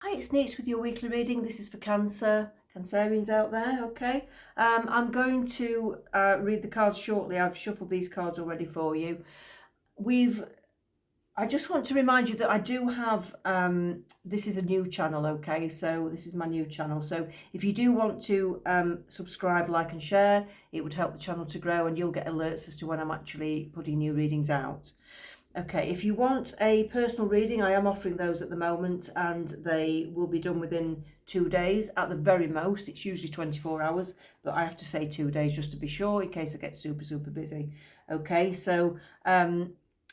Hi, it's Neets with your weekly reading. This is for Cancerians out there, okay? I'm going to read the cards shortly. I've shuffled these cards already for you. I just want to remind you that I do have, this is a new channel, okay? So this is my new channel. So if you do want to subscribe, like and share, it would help the channel to grow and you'll get alerts as to when I'm actually putting new readings out. Okay, if you want a personal reading, I am offering those at the moment and they will be done within 2 days at the very most. It's usually 24 hours, but I have to say 2 days just to be sure in case I get super busy. Okay, so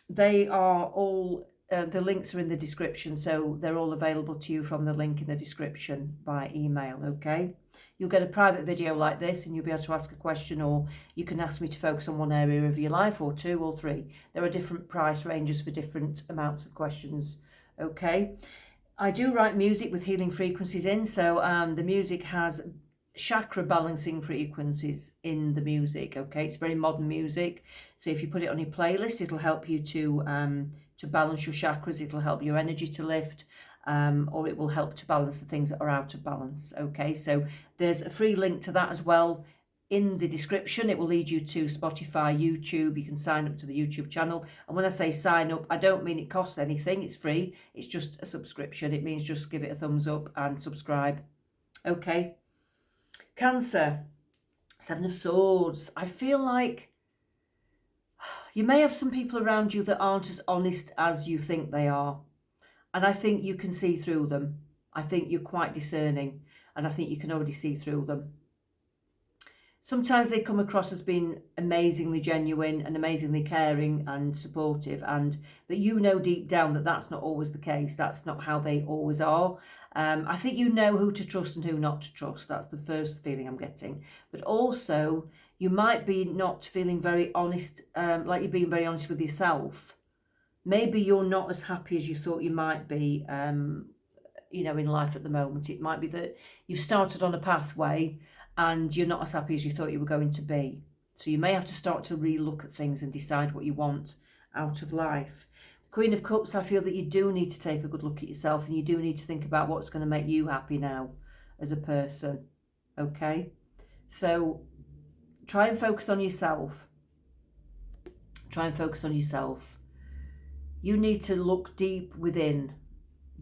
they are all, the links are in the description, so they're all available to you from the link in the description by email, okay? You'll get a private video like this and you'll be able to ask a question, or you can ask me to focus on one area of your life, or two or three. There are different price ranges for different amounts of questions, okay? I do write music with healing frequencies in, so the music has chakra balancing frequencies in the music, okay? It's very modern music, so if you put it on your playlist, it'll help you to balance your chakras, it'll help your energy to lift, or it will help to balance the things that are out of balance, okay? So there's a free link to that as well in the description. It will lead you to Spotify, YouTube. You can sign up to the YouTube channel. And when I say sign up, I don't mean it costs anything. It's free. It's just a subscription. It means just give it a thumbs up and subscribe. Okay. Cancer, Seven of Swords. I feel like you may have some people around you that aren't as honest as you think they are. And I think you can see through them. I think you're quite discerning, and I think you can already see through them. Sometimes they come across as being amazingly genuine and amazingly caring and supportive, but you know deep down that that's not always the case. That's not how they always are. I think you know who to trust and who not to trust. That's the first feeling I'm getting. But also, you might be not feeling very honest, like you're being very honest with yourself. Maybe you're not as happy as you thought you might be, in life at the moment. It might be that you've started on a pathway and you're not as happy as you thought you were going to be. So you may have to start to relook at things and decide what you want out of life. Queen of Cups, I feel that you do need to take a good look at yourself and you do need to think about what's going to make you happy now as a person. Okay? So try and focus on yourself. Try and focus on yourself. You need to look deep within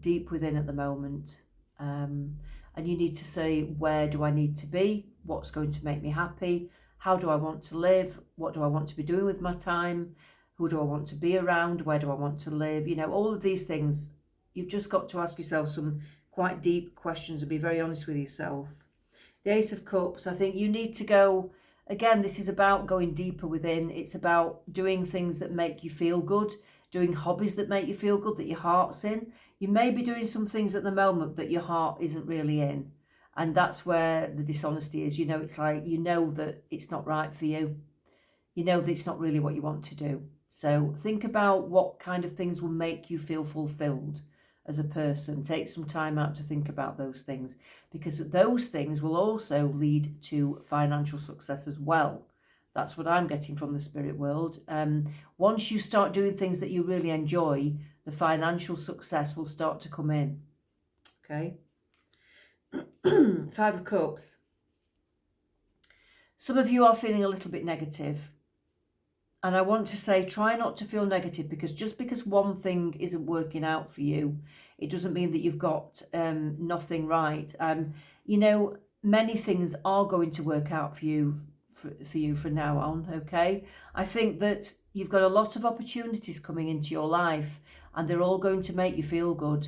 at the moment. And you need to say, where do I need to be? What's going to make me happy? How do I want to live? What do I want to be doing with my time? Who do I want to be around? Where do I want to live? All of these things, you've just got to ask yourself some quite deep questions and be very honest with yourself. The Ace of Cups, I think you need to go, again, this is about going deeper within. It's about doing things that make you feel good, doing hobbies that make you feel good, that your heart's in. You may be doing some things at the moment that your heart isn't really in. And that's where the dishonesty is. It's like, that it's not right for you. You know that it's not really what you want to do. So think about what kind of things will make you feel fulfilled as a person. Take some time out to think about those things, because those things will also lead to financial success as well. That's what I'm getting from the spirit world. Once you start doing things that you really enjoy, the financial success will start to come in. Okay. Five of Cups. Some of you are feeling a little bit negative. And I want to say, try not to feel negative, because just because one thing isn't working out for you, it doesn't mean that you've got nothing right. Many things are going to work out for you from now on, okay? I think that you've got a lot of opportunities coming into your life and they're all going to make you feel good.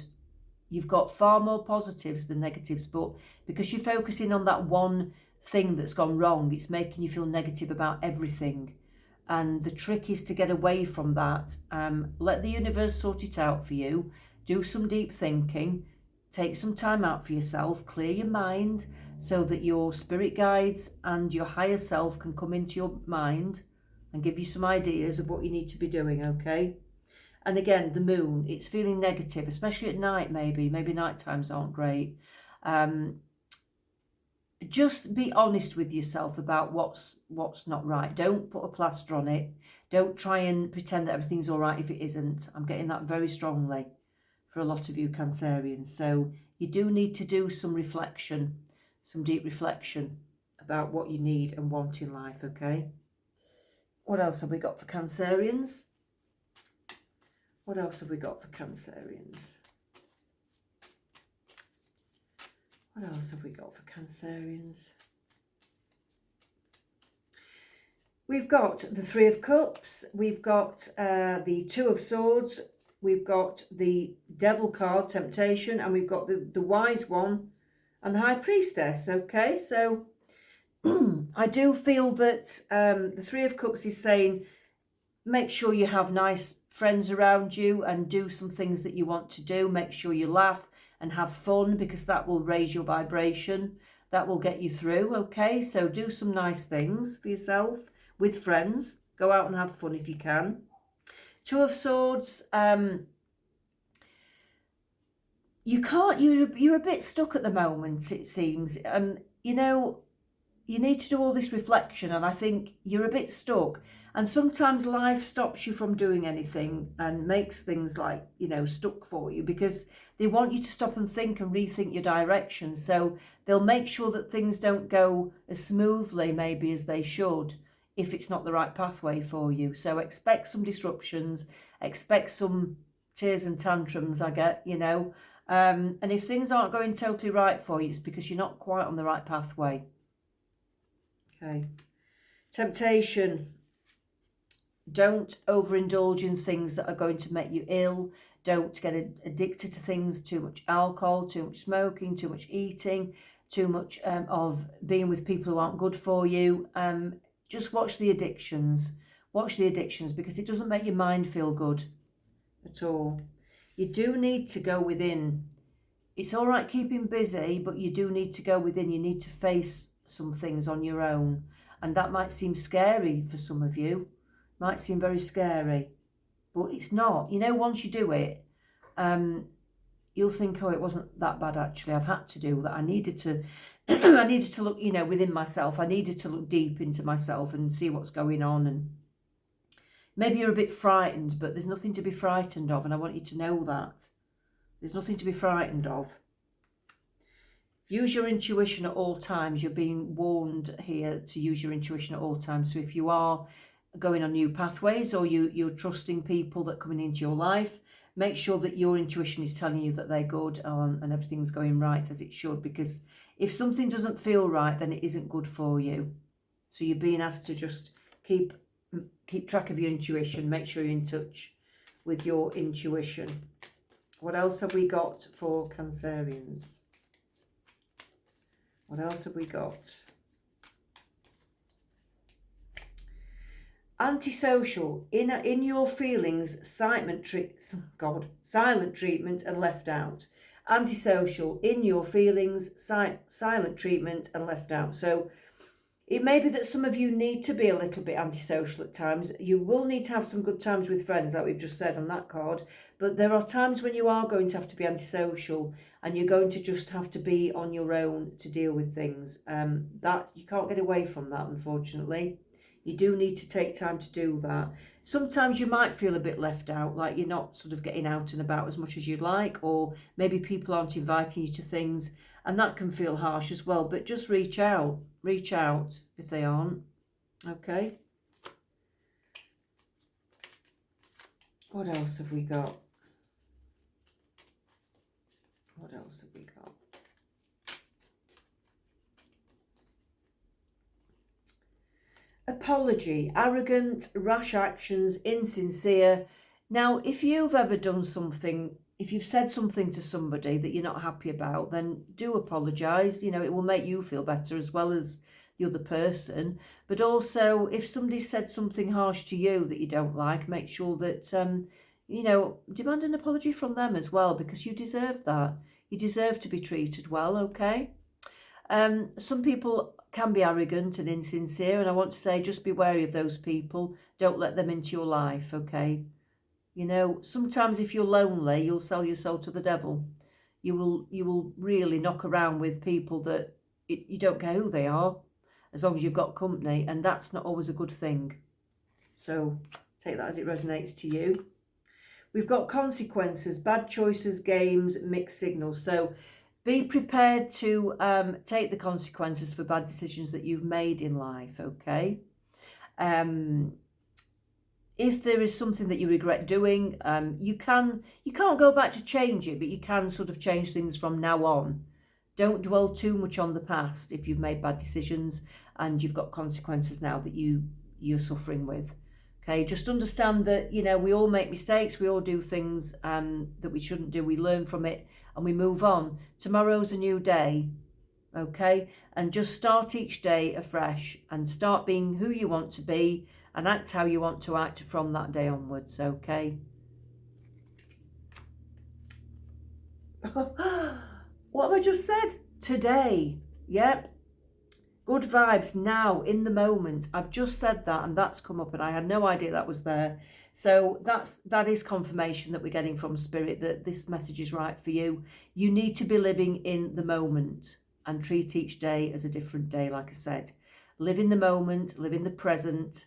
You've got far more positives than negatives, but because you're focusing on that one thing that's gone wrong, it's making you feel negative about everything. And the trick is to get away from that. Let the universe sort it out for you. Do some deep thinking. Take some time out for yourself. Clear your mind so that your spirit guides and your higher self can come into your mind and give you some ideas of what you need to be doing, okay? And again, the moon, it's feeling negative, especially at night maybe. Maybe night times aren't great. Just be honest with yourself about what's not right. Don't put a plaster on it. Don't try and pretend that everything's all right if it isn't. I'm getting that very strongly for a lot of you Cancerians. So You do need to do some reflection, some deep reflection about what you need and want in life, okay? What else have we got for Cancerians? What else have we got for Cancerians? What else have we got for Cancerians? We've got the Three of Cups, we've got the Two of Swords, we've got the Devil card, Temptation, and we've got the Wise One and the High Priestess, okay? So I do feel that the Three of Cups is saying make sure you have nice friends around you and do some things that you want to do. Make sure you laugh and have fun, because that will raise your vibration. That will get you through, okay? So do some nice things for yourself with friends. Go out and have fun if you can. Two of Swords, you're a bit stuck at the moment, it seems. You know, you need to do all this reflection, and I think you're a bit stuck. And sometimes life stops you from doing anything and makes things like, you know, stuck for you, because they want you to stop and think and rethink your direction. So they'll make sure that things don't go as smoothly maybe as they should if it's not the right pathway for you. So expect some disruptions, expect some tears and tantrums, I get, you know. And if things aren't going totally right for you, it's because you're not quite on the right pathway. Okay. Temptation. Don't overindulge in things that are going to make you ill. Don't get addicted to things, too much alcohol, too much smoking, too much eating, too much of being with people who aren't good for you. Just watch the addictions. Watch the addictions, because it doesn't make your mind feel good at all. You do need to go within. It's all right keeping busy, but you do need to go within. You need to face some things on your own. And that might seem scary for some of you. Might seem very scary, but it's not. You know, once you do it, you'll think, oh, it wasn't that bad actually. I've had to do that. I needed to I needed to look, you know, within myself. I needed to look deep into myself and see what's going on. And maybe you're a bit frightened, but there's nothing to be frightened of, and I want you to know that. There's nothing to be frightened of. Use your intuition at all times. You're being warned here to use your intuition at all times. So if you are going on new pathways, or you're trusting people that are coming into your life, make sure that your intuition is telling you that they're good, and everything's going right as it should, because if something doesn't feel right, then it isn't good for you. So you're being asked to just keep track of your intuition. Make sure you're in touch with your intuition. What else have we got for Cancerians? What else have we got? Antisocial, in your feelings, silent treatment and left out. Antisocial, in your feelings, silent treatment and left out. So it may be that some of you need to be a little bit antisocial at times. You will need to have some good times with friends, like we've just said on that card. But there are times when you are going to have to be antisocial, and you're going to just have to be on your own to deal with things. That you can't get away from that, unfortunately. You do need to take time to do that. Sometimes you might feel a bit left out, like you're not sort of getting out and about as much as you'd like, or maybe people aren't inviting you to things, and that can feel harsh as well. But just reach out if they aren't. Okay. What else have we got? What else have we got? Apology, arrogant, rash actions, insincere. Now, if you've ever done something, if you've said something to somebody that you're not happy about, then do apologise. You know, it will make you feel better as well as the other person. But also, if somebody said something harsh to you that you don't like, make sure that, you know, demand an apology from them as well, because you deserve that. You deserve to be treated well, okay? Some people can be arrogant and insincere, and I want to say just be wary of those people. Don't let them into your life, okay? You know, sometimes if you're lonely, you'll sell your soul to the devil. You will really knock around with people that you don't care who they are, as long as you've got company, and that's not always a good thing. So take that as it resonates to you. We've got consequences, bad choices, games, mixed signals. So Be prepared to take the consequences for bad decisions that you've made in life, okay? If there is something that you regret doing, you can't go back to change it, but you can sort of change things from now on. Don't dwell too much on the past if you've made bad decisions and you've got consequences now that you're suffering with. Okay, just understand that, you know, we all make mistakes, we all do things that we shouldn't do, we learn from it and we move on. Tomorrow's a new day, okay? And just start each day afresh and start being who you want to be and act how you want to act from that day onwards, okay? What have I just said? Today, yep. Good vibes now, in the moment. I've just said that and that's come up and I had no idea that was there. So that is confirmation that we're getting from Spirit that this message is right for you. You need to be living in the moment and treat each day as a different day, like I said. Live in the moment, live in the present.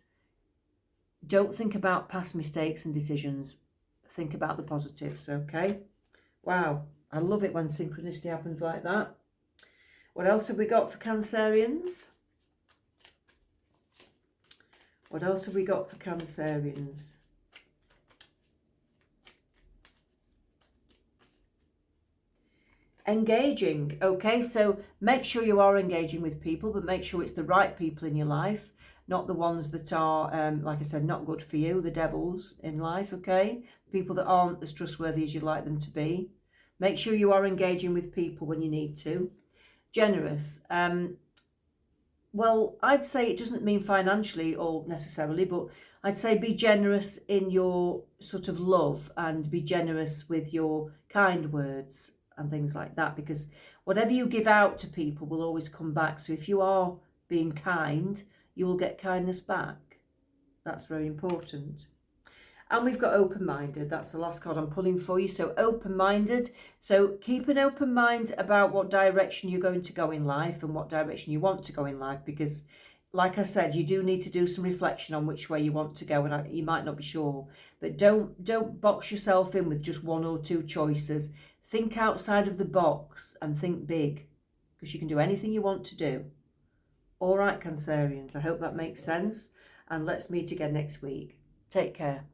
Don't think about past mistakes and decisions. Think about the positives, okay? Wow, I love it when synchronicity happens like that. What else have we got for Cancerians? What else have we got for Cancerians? Engaging, okay? So make sure you are engaging with people, but make sure it's the right people in your life, not the ones that are, like I said, not good for you, the devils in life, okay? People that aren't as trustworthy as you'd like them to be. Make sure you are engaging with people when you need to. Generous. Well, I'd say it doesn't mean financially or necessarily, but I'd say be generous in your sort of love and be generous with your kind words and things like that, because whatever you give out to people will always come back. So if you are being kind, you will get kindness back. That's very important. And we've got open-minded. That's the last card I'm pulling for you. So open-minded. So keep an open mind about what direction you're going to go in life and what direction you want to go in life. Because, like I said, you do need to do some reflection on which way you want to go. And you might not be sure. But don't box yourself in with just one or two choices. Think outside of the box and think big. Because you can do anything you want to do. All right, Cancerians. I hope that makes sense. And let's meet again next week. Take care.